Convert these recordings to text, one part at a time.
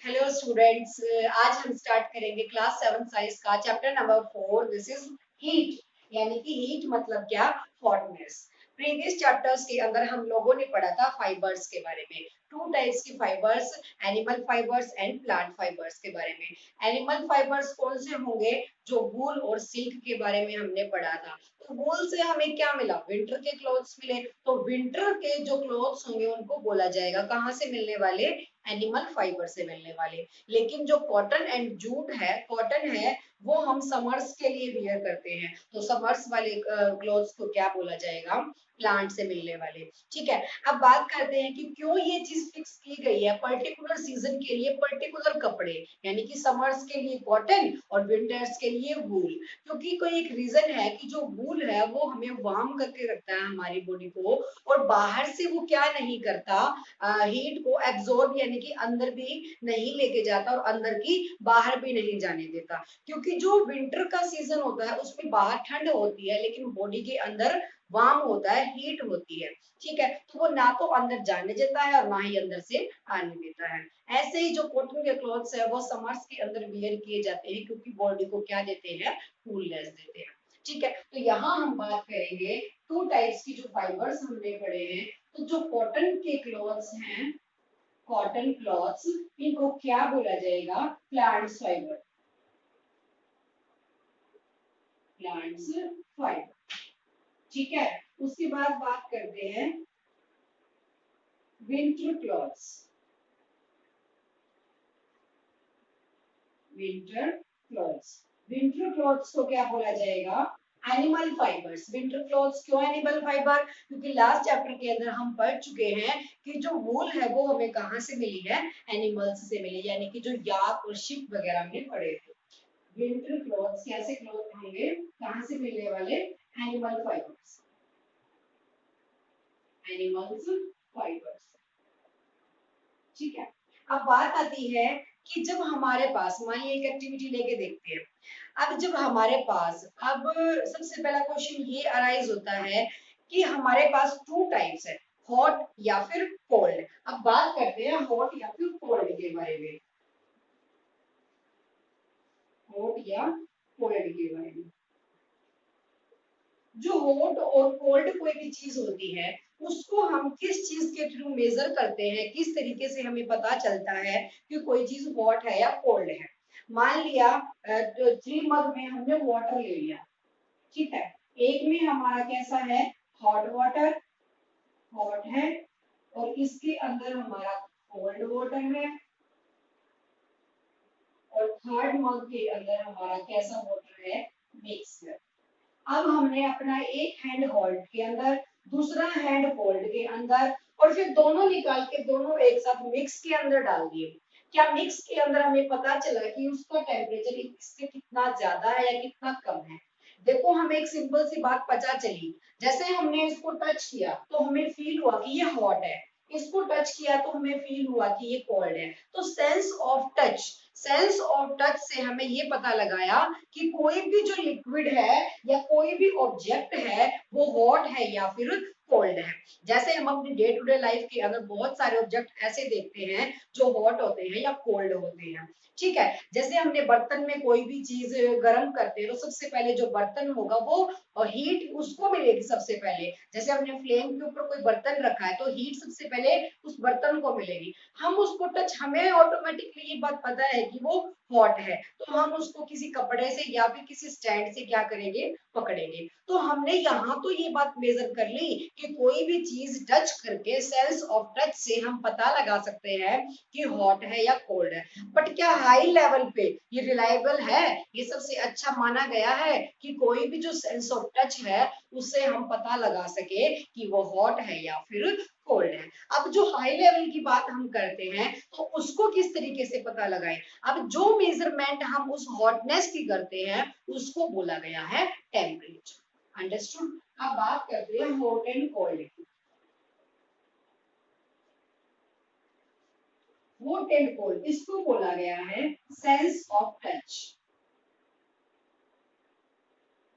Hello students, आज हम start करेंगे क्लास 7 साइंस का chapter number 4। This is heat. यानी कि हीट मतलब क्या? हॉटनेस। प्रीवियस चैप्टर्स के अंदर हम लोगों ने पढ़ा था फाइबर्स के बारे में। टू टाइप्स की fibres, animal fibres and plant fibres के बारे में। एनिमल फाइबर्स कौन से होंगे? जो वूल और सिल्क के बारे में हमने पढ़ा था। तो वूल से हमें क्या मिला? विंटर के क्लोथ्स मिले। तो विंटर के जो क्लोथ्स होंगे उनको बोला जाएगा कहाँ से मिलने वाले? एनिमल फाइबर से मिलने वाले। लेकिन जो कॉटन एंड जूट है, कॉटन है, वो हम समर्स के लिए वियर करते हैं। तो समर्स वाले क्लोथ्स को क्या बोला जाएगा? प्लांट से मिलने वाले। ठीक है। अब बात करते हैं कि क्यों ये चीज फिक्स की गई है पर्टिकुलर सीजन के लिए पर्टिकुलर कपड़े, यानी कि समर्स के लिए कॉटन और विंटर्स के लिए वूल। क्योंकि कोई एक रीजन है कि जो वूल है वो हमें वार्म करके रखता है हमारी बॉडी को, और बाहर से वो क्या नहीं करता, हीट को एब्जॉर्ब यानी कि अंदर भी नहीं लेके जाता और अंदर की बाहर भी नहीं जाने देता। क्योंकि जो विंटर का सीजन होता है उसमें बाहर ठंड होती है लेकिन बॉडी के अंदर वार्म होता है, हीट होती है। ठीक है। तो वो ना तो अंदर जाने देता है और ना ही अंदर से आने देता है। ऐसे ही जो कॉटन के क्लॉथ्स है वो समर्स के अंदर वियर किए जाते हैं क्योंकि बॉडी को क्या देते हैं? कूलनेस देते हैं। ठीक है। तो यहाँ हम बात करेंगे टू टाइप्स की जो फाइबर्स हमने पढ़े हैं। तो जो कॉटन के क्लॉथ्स हैं, कॉटन क्लॉथ्स, इनको क्या बोला जाएगा? Plants fibre. Plants fibre. ठीक है। उसके बाद बात करते हैं winter clothes. Winter clothes. Winter clothes को क्या बोला जाएगा? Animal fibres. विंटर क्लॉथ्स क्यों एनिमल फाइबर? क्योंकि लास्ट चैप्टर के अंदर हम पढ़ चुके हैं कि जो वूल है वो हमें कहाँ से मिली है? एनिमल्स से मिली, यानी कि जो याक और शिप वगैरह में पढ़े थे। विंटर क्लॉथ्स कैसे क्लॉथ होंगे? कहाँ से मिलने वाले? Animal fibres. Animals fibres. ठीक है। अब बात आती है कि जब हमारे पास, मान लीजिए एक एक्टिविटी लेके देखते हैं। अब जब हमारे पास, अब सबसे पहला क्वेश्चन ये अराइज होता है कि हमारे पास टू टाइप्स है, हॉट या फिर कोल्ड। अब बात करते हैं हॉट या फिर कोल्ड के बारे में। हॉट या कोल्ड के बारे में। जो हॉट और कोल्ड कोई भी चीज होती है उसको हम किस चीज के थ्रू मेजर करते हैं, किस तरीके से हमें पता चलता है कि कोई चीज हॉट है या कोल्ड है? मान लिया 3 मग में हमने वाटर ले लिया। ठीक है। एक में हमारा कैसा है? हॉट वाटर, हॉट है, और इसके अंदर हमारा कोल्ड वाटर है, और थर्ड मग के अंदर हमारा कैसा वाटर है? मिक्स है। अब हमने अपना एक हैंड हॉल्ट के अंदर, दूसरा हैंड कोल्ड के अंदर, और फिर दोनों निकाल के दोनों एक साथ मिक्स के अंदर डाल दिए। क्या मिक्स के अंदर हमें पता चला कि उसका टेम्परेचर इससे कितना ज्यादा है या कितना कम है? देखो, हमें एक सिंपल सी बात पता चली। जैसे हमने इसको टच किया तो हमें फील हुआ कि ये हॉट है, इसको टच किया तो हमें फील हुआ कि ये कोल्ड है। तो sense of touch, sense of touch से हमें ये पता लगाया कि कोई भी जो लिक्विड है या कोई भी ऑब्जेक्ट है वो हॉट है या फिर कोल्ड है। जैसे हम अपनी डे टू डे लाइफ के अंदर बहुत सारे ऑब्जेक्ट ऐसे देखते हैं जो हॉट होते हैं या कोल्ड होते हैं। ठीक है। जैसे हमने बर्तन में कोई भी चीज गर्म करते हैं तो सबसे पहले जो बर्तन होगा वो हीट उसको मिलेगी सबसे पहले। जैसे हमने फ्लेम के ऊपर कोई बर्तन रखा है तो हीट सबसे पहले उस बर्तन को मिलेगी। हम उसको टच, हमें ऑटोमेटिकली ये बात पता है कि वो हॉट है, तो हम उसको किसी कपड़े से या फिर किसी स्टैंड से क्या करेंगे? पकड़ेंगे। तो हमने यहाँ तो ये बात मेजर कर ली कि कोई भी चीज टच करके सेंस ऑफ टच से हम पता लगा सकते हैं कि हॉट है या कोल्ड है। बट क्या हाई लेवल पे ये रिलायबल है? ये सबसे अच्छा माना गया है कि कोई भी जो सेंस ऑफ टच है उससे हम पता लगा सके कि वो हॉट है या फिर कोल्ड है। अब जो हाई लेवल की बात हम करते हैं तो उसको किस तरीके से पता लगाएं? अब जो मेजरमेंट हम उस हॉटनेस की करते हैं उसको बोला गया है टेम्परेचर। अंडरस्टूड? अब बात करते हैं हॉट एंड कोल्ड की। हॉट एंड कोल्ड इसको बोला गया है sense of touch.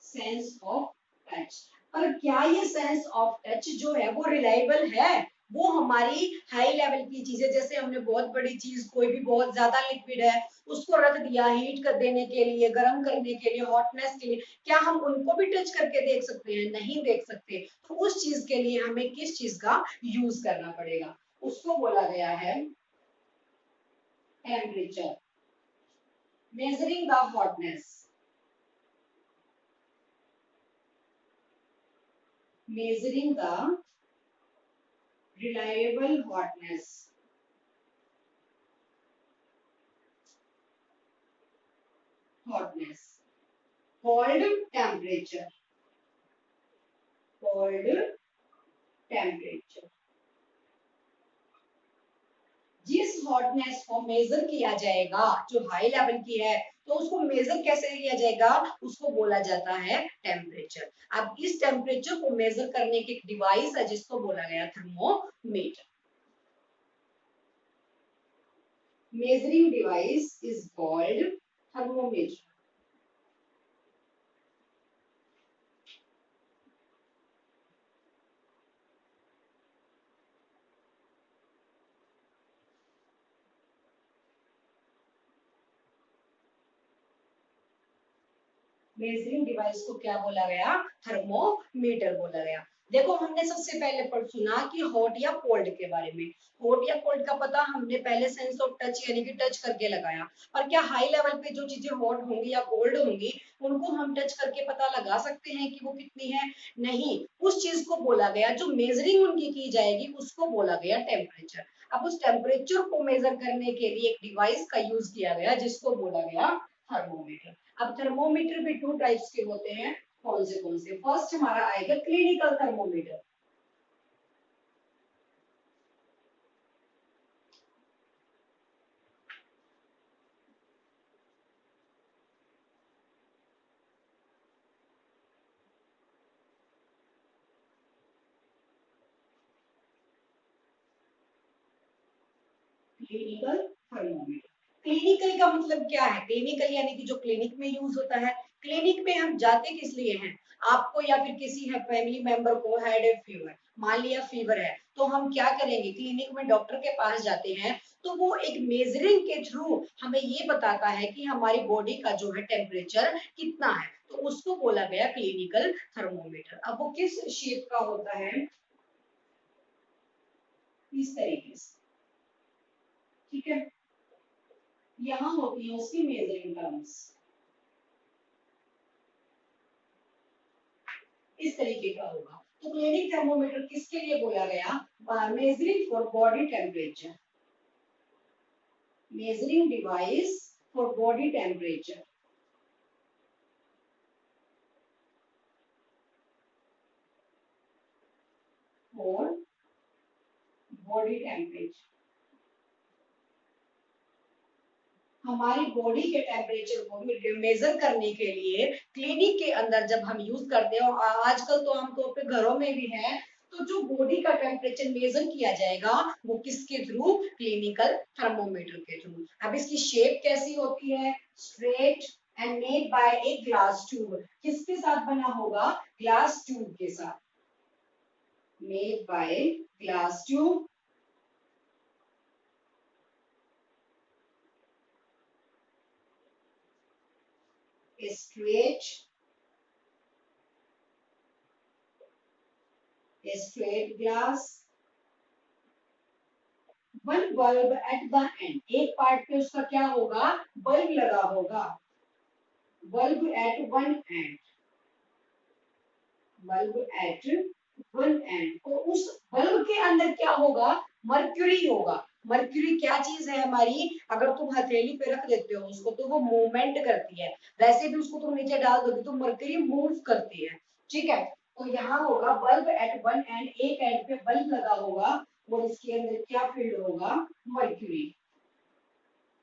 Sense of touch. पर क्या ये सेंस ऑफ टच जो है वो रिलायबल है? वो हमारी हाई लेवल की चीजें, जैसे हमने बहुत बड़ी चीज, कोई भी बहुत ज्यादा लिक्विड है उसको रख दिया हीट कर देने के लिए, गर्म करने के लिए, हॉटनेस के लिए, क्या हम उनको भी टच करके देख सकते हैं? नहीं देख सकते। तो उस चीज के लिए हमें किस चीज का यूज करना पड़ेगा? उसको बोला गया है temperature, measuring the hotness, measuring the reliable hotness, called temperature, called temperature। जिस हॉटनेस को मेजर किया जाएगा, जो हाई लेवल की है, तो उसको मेजर कैसे किया जाएगा? उसको बोला जाता है टेम्परेचर। अब इस टेम्परेचर को मेजर करने की एक डिवाइस है जिसको बोला गया thermometer. Measuring device is called thermometer. Measuring device को क्या बोला गया? थर्मोमीटर बोला गया। देखो हमने सबसे पहले पर सुना कि हॉट या कोल्ड के बारे में। हॉट या कोल्ड का पता हमने पहले सेंस ऑफ टच यानी कि टच करके लगाया। पर क्या हाई लेवल पे जो चीजें हॉट होंगी या कोल्ड होंगी उनको हम टच करके पता लगा सकते हैं कि वो कितनी है? नहीं। उस चीज को बोला गया, जो मेजरिंग उनकी की जाएगी उसको बोला गया टेम्परेचर। अब उस टेम्परेचर को मेजर करने के लिए एक डिवाइस का यूज किया गया जिसको बोला गया थर्मोमीटर। अब थर्मोमीटर भी टू टाइप्स के होते हैं। कौन से कौन से? फर्स्ट हमारा आएगा clinical thermometer. Clinical thermometer. Clinical का मतलब क्या है? क्लिनिकल यानी कि जो क्लिनिक में यूज होता है। क्लिनिक में हम जाते किस लिए हैं? आपको या फिर किसी है फैमिली मेंबर को हेडेक फीवर, मान लिया फीवर है, तो हम क्या करेंगे? क्लिनिक में डॉक्टर के पास जाते हैं, तो वो एक मेजरिंग के थ्रू हमें ये बताता है कि हमारी बॉडी का जो है टेम्परेचर कितना है, तो उसको बोला गया क्लिनिकल थर्मोमीटर। अब वो किस शेप का होता है? इस तरीके से, ठीक है। यहाँ होती है उसकी मेजरिंग टर्म्स, इस तरीके का होगा। तो क्लिनिक थर्मोमीटर किसके लिए बोला गया? Measuring for body temperature, measuring device for body temperature, for body temperature. हमारी बॉडी के टेम्परेचर को मेजर करने के लिए क्लिनिक के अंदर जब हम यूज करते हैं, आजकल तो आमतौर पे घरों में भी है, तो जो बॉडी का टेम्परेचर मेजर किया जाएगा वो किसके थ्रू? क्लिनिकल थर्मोमीटर के थ्रू। अब इसकी शेप कैसी होती है? Straight and made by a glass tube. किसके साथ बना होगा? ग्लास ट्यूब के साथ, made by glass tube, straight glass, one bulb at the end. एक पार्ट पे उसका क्या होगा? बल्ब लगा होगा, bulb at one end, bulb at one end. तो उस बल्ब के अंदर क्या होगा? मर्क्यूरी होगा। मर्क्यूरी क्या चीज है हमारी? अगर तुम हथेली पे रख देते हो उसको तो वो मूवमेंट करती है, वैसे भी उसको तुम नीचे डाल दोगे तो मर्क्यूरी मूव करती है, ठीक है। तो यहाँ होगा बल्ब एट वन एंड, एक एंड पे बल्ब लगा होगा और इसके अंदर क्या फील्ड होगा? मर्क्यूरी,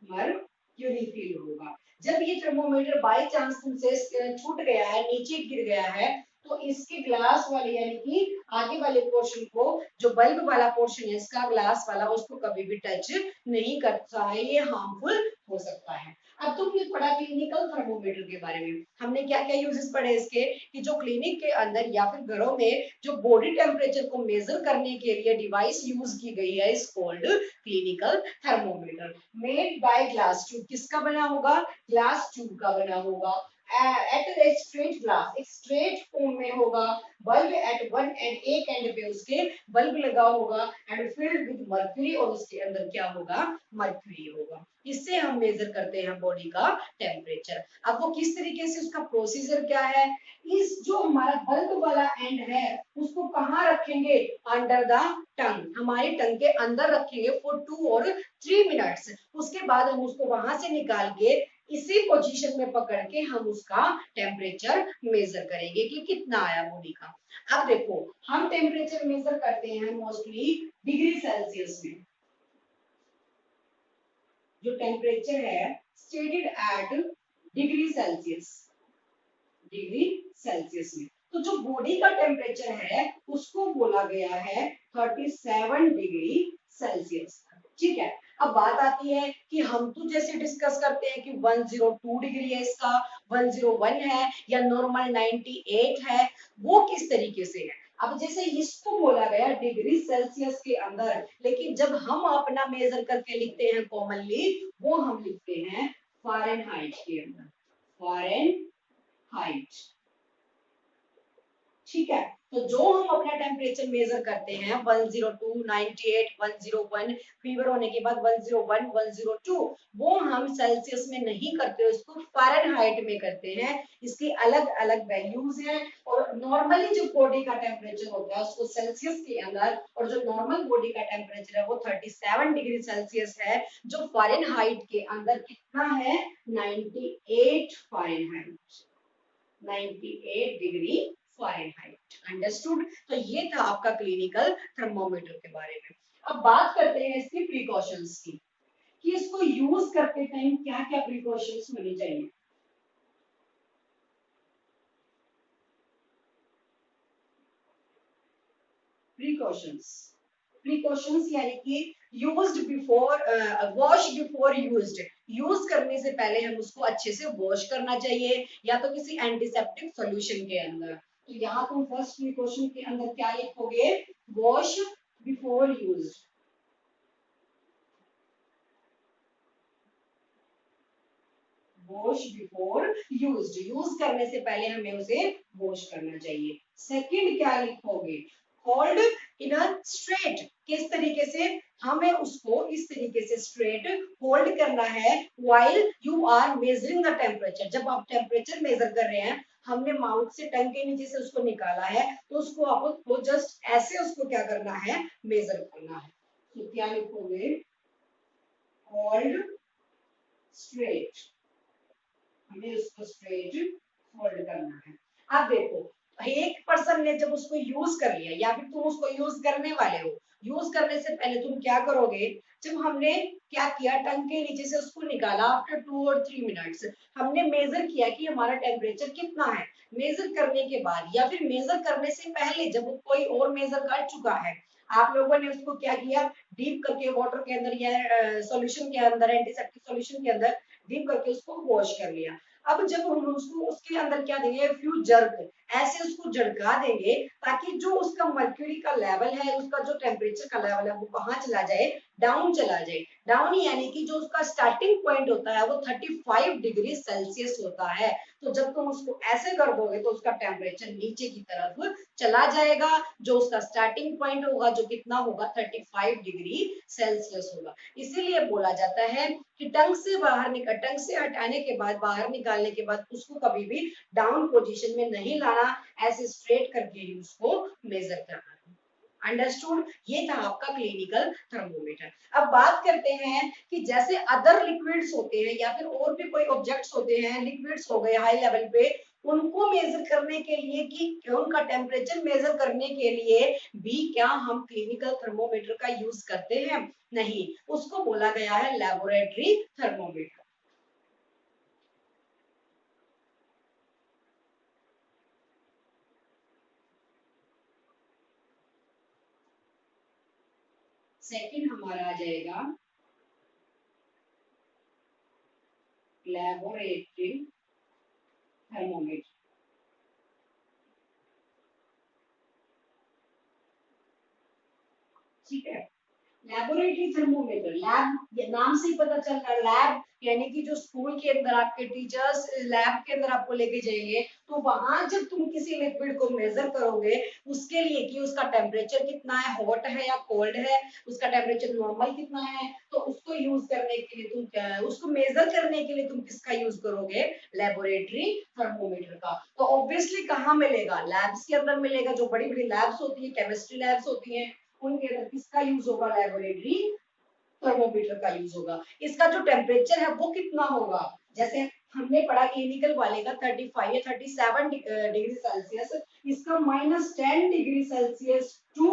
मर्क्यूरी फील्ड होगा। जब ये थर्मोमीटर बाय चांस तुमसे छूट गया है, नीचे गिर गया है, तो इसके ग्लास वाले यानी कि आगे वाले पोर्शन को, जो बल्ब वाला पोर्शन है इसका, ग्लास वाला, उसको कभी भी टच नहीं करता है, ये हार्मफुल हो सकता है। अब तुमने पढ़ा क्लिनिकल थर्मोमीटर के बारे में, हमने क्या क्या यूजेस पढ़े इसके, कि जो क्लिनिक के अंदर या फिर घरों में जो बॉडी टेम्परेचर को मेजर करने के लिए डिवाइस यूज की गई है is called clinical thermometer. Made by glass tube, किसका बना होगा, ग्लास ट्यूब का बना होगा, एट ए स्ट्रेट ग्लास, एक स्ट्रेट फॉर्म में होगा, बल्ब एट वन एंड, एक एंड पे उसके बल्ब लगा होगा, एंड फिल्ड विद मर्क्यूरी, और उसके अंदर क्या होगा, मर्क्यूरी होगा। इससे हम मेजर करते हैं बॉडी का टेम्परेचर। अब वो किस तरीके से, उसका प्रोसीजर क्या है, इस जो हमारा बल्ब वाला एंड है उसको कहाँ रखेंगे, अंडर द टंग, हमारी टंग के अंदर रखेंगे फॉर 2 और 3 मिनट्स। उसके बाद हम उसको वहां से निकाल के इसी पोजीशन में पकड़ के हम उसका टेम्परेचर मेजर करेंगे कि कितना आया बॉडी का। अब देखो, हम टेम्परेचर मेजर करते हैं मोस्टली डिग्री सेल्सियस में। जो टेम्परेचर है stated at degree celsius, degree celsius में, तो जो बॉडी का टेम्परेचर है उसको बोला गया है 37 डिग्री सेल्सियस। ठीक है, अब बात आती है कि हम तो जैसे डिस्कस करते हैं कि 102 डिग्री है इसका, 101 है, या नॉर्मल 98 है, वो किस तरीके से है। अब जैसे इसको बोला गया डिग्री सेल्सियस के अंदर, लेकिन जब हम अपना मेजर करके लिखते हैं कॉमनली, वो हम लिखते हैं फ़ारेनहाइट के अंदर, फ़ारेनहाइट। ठीक है, तो जो हम अपना टेम्परेचर मेजर करते हैं 102, 98, 101, फीवर होने के बाद 101, 102, वो हम सेल्सियस में नहीं करते, उसको फ़ारेनहाइट में करते हैं। इसकी अलग अलग वैल्यूज हैं, और नॉर्मली जो बॉडी का टेम्परेचर होता है उसको सेल्सियस के अंदर, और जो नॉर्मल बॉडी का टेम्परेचर है वो 37 डिग्री सेल्सियस है, जो फ़ारेनहाइट के अंदर कितना है, 98 फ़ारेनहाइट, 98 डिग्री फ़ारेनहाइट। अंडरस्टूड, तो ये था आपका क्लिनिकल थर्मोमीटर के बारे में। अब बात करते हैं इसकी प्रिकॉशंस की, कि इसको यूज करते टाइम क्या क्या प्रिकॉशंस होनी चाहिए। प्रिकॉशंस, प्रिकॉशंस यानी कि used before, wash before used, use करने से पहले हम उसको अच्छे से वॉश करना चाहिए, या तो किसी एंटीसेप्टिक सॉल्यूशन के अंदर। तो यहाँ तुम फर्स्ट प्रिकॉशन के अंदर क्या लिखोगे, wash before used, wash before used, use करने से पहले हमें उसे वॉश करना चाहिए। सेकंड क्या लिखोगे, होल्ड इन अ स्ट्रेट, किस तरीके से हमें उसको इस तरीके से स्ट्रेट होल्ड करना है, while you are measuring the temperature, जब आप टेम्परेचर मेजर कर रहे हैं, हमने माउथ से टंग के नीचे से उसको निकाला है, तो उसको आपको जस्ट ऐसे उसको क्या करना है, मेजर करना है। तो क्या लिखोगे, होल्ड स्ट्रेट, हमें उसको स्ट्रेट होल्ड करना है। अब देखो, एक पर्सन ने जब उसको यूज कर लिया, या फिर तुम उसको यूज करने वाले हो, यूज करने से पहले तुम क्या करोगे, जब हमने क्या किया, टंग के नीचे से उसको निकाला, आफ्टर 2 और 3 मिनट्स हमने मेजर किया कि हमारा टेम्परेचर कितना है। मेजर करने के बाद या फिर मेजर करने से पहले जब कोई और मेजर कर चुका है, आप लोगों ने उसको क्या किया, डीप करके वाटर के अंदर या सॉल्यूशन के अंदर, एंटीसेप्टिक सॉल्यूशन के अंदर डीप करके उसको वॉश कर लिया। अब जब हम उसको उसके अंदर क्या देंगे, फ्यू जर्क, ऐसे उसको झड़का देंगे, ताकि जो उसका मर्क्यूरी का लेवल है, उसका जो टेम्परेचर का लेवल है, वो कहाँ चला जाए, डाउन चला जाए। डाउन यानी कि जो उसका स्टार्टिंग पॉइंट होता है वो 35 डिग्री सेल्सियस होता है। तो जब तुम उसको ऐसे कर दोगे तो उसका टेम्परेचर नीचे की तरफ चला जाएगा, जो उसका स्टार्टिंग पॉइंट होगा जो कितना होगा, 35 डिग्री सेल्सियस होगा। इसीलिए बोला जाता है कि टंग से बाहर निकल, टंग से हटाने के बाद, बाहर निकालने के बाद उसको कभी भी डाउन पोजीशन में नहीं लाना, ऐसे स्ट्रेट करके ही उसको मेजर करना। अंडरस्टूड, ये था आपका क्लिनिकल थर्मोमीटर। अब बात करते हैं कि जैसे अदर लिक्विड्स होते हैं, या फिर और भी कोई ऑब्जेक्ट्स होते हैं, लिक्विड्स हो गए हाई लेवल पे, उनको मेजर करने के लिए, कि उनका टेम्परेचर मेजर करने के लिए भी क्या हम क्लिनिकल थर्मोमीटर का यूज करते हैं, नहीं, उसको बोला गया है लैबोरेटरी थर्मोमीटर। सेकंड हमारा आ जाएगा लैबोरेटरी थर्मोमीटर। ठीक है, लैबोरेटरी थर्मोमीटर, लैब ये नाम से ही पता चल रहा है, लैब यानी कि जो स्कूल के अंदर आपके टीचर्स लैब के अंदर आपको लेके जाएंगे, तो वहां जब तुम किसी लिक्विड को मेजर करोगे उसके लिए कि उसका टेम्परेचर कितना है, हॉट है या कोल्ड है, उसका टेम्परेचर नॉर्मल कितना है, तो उसको यूज करने के लिए तुम क्या, उसको मेजर करने के लिए तुम किसका यूज करोगे, लेबोरेटरी थर्मोमीटर का। तो ऑब्वियसली कहाँ मिलेगा, लैब्स के अंदर मिलेगा, जो बड़ी बड़ी लैब्स होती है, केमिस्ट्री लैब्स होती हैं, उनके अंदर किसका यूज होगा, लेबोरेटरी थर्मोमीटर का यूज होगा। इसका जो टेम्परेचर है वो कितना होगा, जैसे हमने पढ़ा क्लिनिकल वाले का 35 या 37 डिग्री सेल्सियस, इसका -10 degree celsius to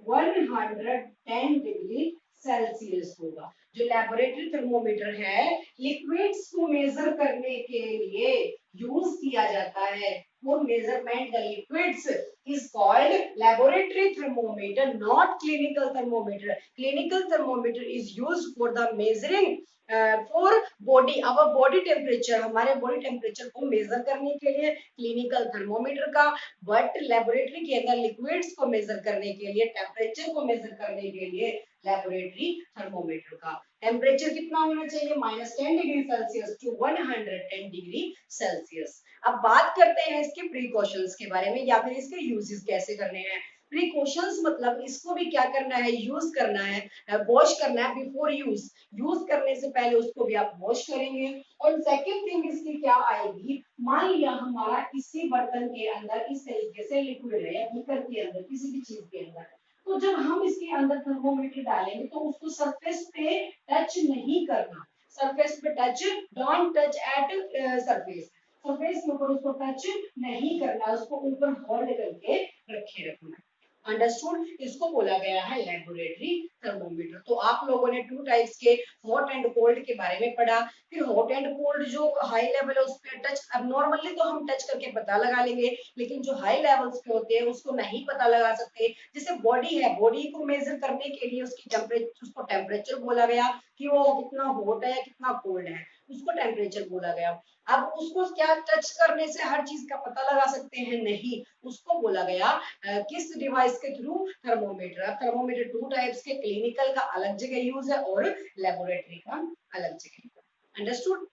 110 degree celsius होगा। जो लेबोरेटरी थर्मोमीटर है लिक्विड्स को मेजर करने के लिए यूज किया जाता है, for measurement the liquids is called laboratory thermometer, not clinical thermometer. Clinical thermometer is used for the measuring for body, our body temperature, हमारे body temperature को measure करने के लिए clinical thermometer का, but laboratory के अंदर liquids को measure करने के लिए, temperature को measure करने के लिए laboratory thermometer का टेम्परेचर कितना होना चाहिए, -10 degree celsius to 110 degree celsius. अब बात करते हैं इसके प्रिकॉशंस के बारे में या फिर इसके यूजेस कैसे करने हैं। प्रिकॉशंस मतलब इसको भी क्या करना है, यूज करना है, वॉश करना है बिफोर यूज, यूज करने से पहले उसको भी आप वॉश करेंगे। और सेकंड थिंग इसकी क्या आएगी, मान लिया हमारा इसी बर्तन के अंदर इस तरीके से लिक्विड है या बीकर के अंदर किसी भी चीज के अंदर, तो जब हम इसके अंदर थर्मोमीटर डालेंगे तो उसको सरफेस पे टच नहीं करना, सरफेस पे touch, don't touch at surface, surface के ऊपर उसको टच नहीं करना, उसको ऊपर होल्ड करके रखे रखना। अंडरस्टूड, इसको बोला गया है लेबोरेटरी थर्मोमीटर। तो आप लोगों ने टू टाइप्स के हॉट एंड कोल्ड के बारे में पढ़ा, फिर हॉट एंड कोल्ड जो हाई लेवल है उस पर टच, अब नॉर्मली तो हम टच करके पता लगा लेंगे, लेकिन जो हाई लेवल्स पे होते हैं उसको नहीं पता लगा सकते। जैसे बॉडी है, बॉडी को मेजर करने के लिए उसकी टेम्परेचर, उसको टेम्परेचर बोला गया कि वो कितना हॉट है कितना कोल्ड है, उसको टेम्परेचर बोला गया। अब उसको क्या टच करने से हर चीज का पता लगा सकते हैं, नहीं, उसको बोला गया किस डिवाइस के थ्रू, थर्मोमीटर। अब थर्मोमीटर टू टाइप्स के, क्लिनिकल का अलग जगह यूज है और लेबोरेटरी का अलग जगह। अंडरस्टूड।